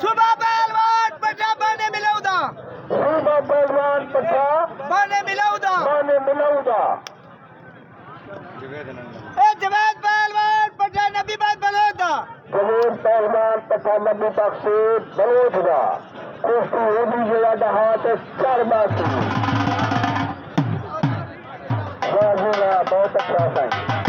सुबह पहलवान पट्टा बने मिलाऊदा सुबह पहलवान पट्टा बने मिलाऊदा ए जवेद पहलवान पट्टा नबी बात बलोदा जवेद पहलवान पट्टा नबी बख्शी बलोदा कुश्ती होगी जिला हाथ चार बाकी बहुत अच्छा है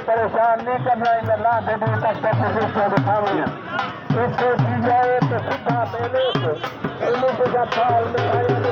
परेशान नहीं करना ला दे तक इसको दी जाए तो सीधा पहले से फाल में